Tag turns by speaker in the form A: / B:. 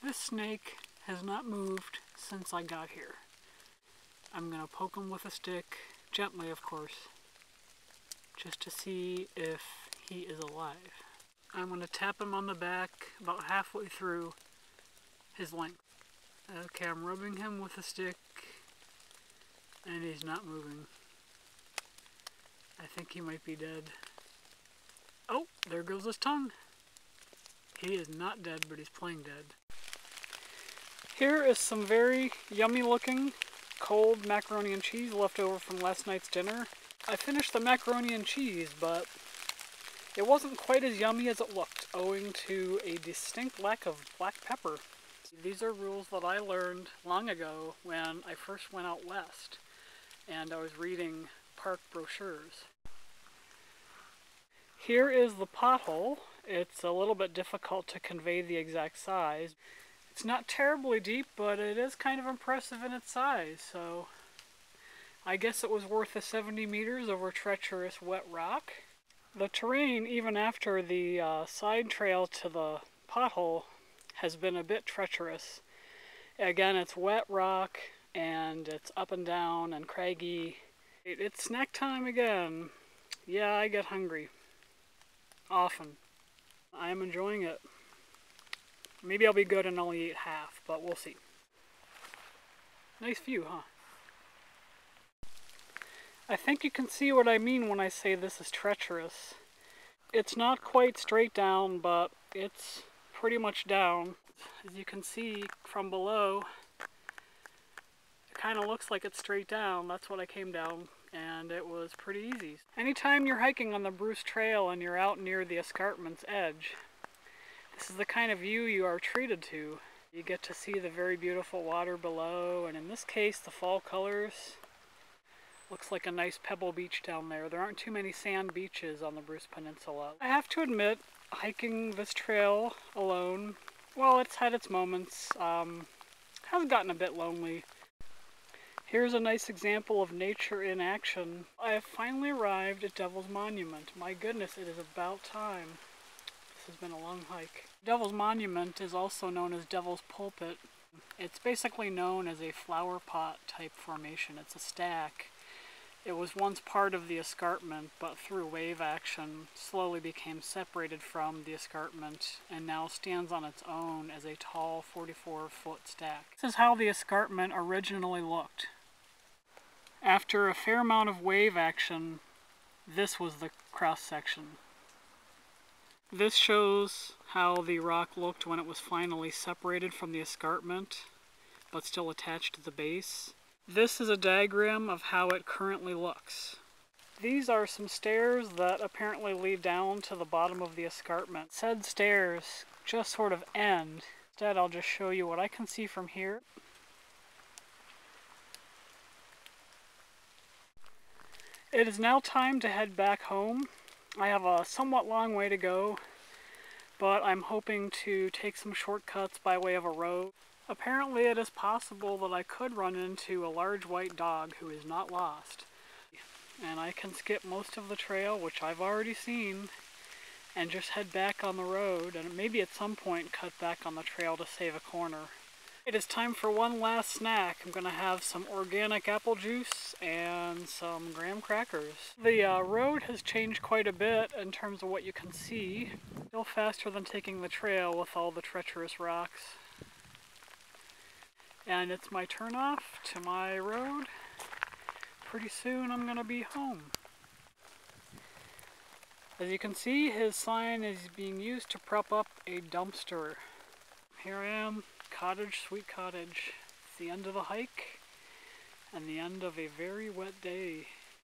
A: This snake has not moved since I got here. I'm going to poke him with a stick, gently of course, just to see if he is alive. I'm going to tap him on the back about halfway through his length. Okay, I'm rubbing him with a stick and he's not moving. I think he might be dead. Oh, there goes his tongue. He is not dead, but he's playing dead. Here is some very yummy looking cold macaroni and cheese left over from last night's dinner. I finished the macaroni and cheese, but it wasn't quite as yummy as it looked, owing to a distinct lack of black pepper. These are rules that I learned long ago when I first went out west and I was reading park brochures. Here is the pothole. It's a little bit difficult to convey the exact size. It's not terribly deep, but it is kind of impressive in its size, so I guess it was worth the 70 meters over treacherous wet rock. The terrain, even after the side trail to the pothole, has been a bit treacherous. Again, it's wet rock, and it's up and down and craggy. It's snack time again. Yeah, I get hungry. Often. I am enjoying it. Maybe I'll be good and only eat half, but we'll see. Nice view, huh? I think you can see what I mean when I say this is treacherous. It's not quite straight down, but it's pretty much down. As you can see from below, it kind of looks like it's straight down. That's what I came down, and it was pretty easy. Anytime you're hiking on the Bruce Trail and you're out near the escarpment's edge, this is the kind of view you are treated to. You get to see the very beautiful water below, and in this case, the fall colors. Looks like a nice pebble beach down there. There aren't too many sand beaches on the Bruce Peninsula. I have to admit, hiking this trail alone, well, it's had its moments, has gotten a bit lonely. Here's a nice example of nature in action. I have finally arrived at Devil's Monument. My goodness, it is about time. This has been a long hike. Devil's Monument is also known as Devil's Pulpit. It's basically known as a flower pot type formation. It's a stack. It was once part of the escarpment, but through wave action slowly became separated from the escarpment and now stands on its own as a tall 44-foot stack. This is how the escarpment originally looked. After a fair amount of wave action, this was the cross section. This shows how the rock looked when it was finally separated from the escarpment, but still attached to the base. This is a diagram of how it currently looks. These are some stairs that apparently lead down to the bottom of the escarpment. Said stairs just sort of end. Instead, I'll just show you what I can see from here. It is now time to head back home. I have a somewhat long way to go, but I'm hoping to take some shortcuts by way of a road. Apparently it is possible that I could run into a large white dog who is not lost. And I can skip most of the trail, which I've already seen, and just head back on the road, and maybe at some point cut back on the trail to save a corner. It is time for one last snack. I'm going to have some organic apple juice and some graham crackers. The road has changed quite a bit in terms of what you can see. Still faster than taking the trail with all the treacherous rocks. And it's my turn off to my road. Pretty soon I'm going to be home. As you can see, his sign is being used to prop up a dumpster. Here I am. Cottage, sweet cottage. It's the end of the hike and the end of a very wet day.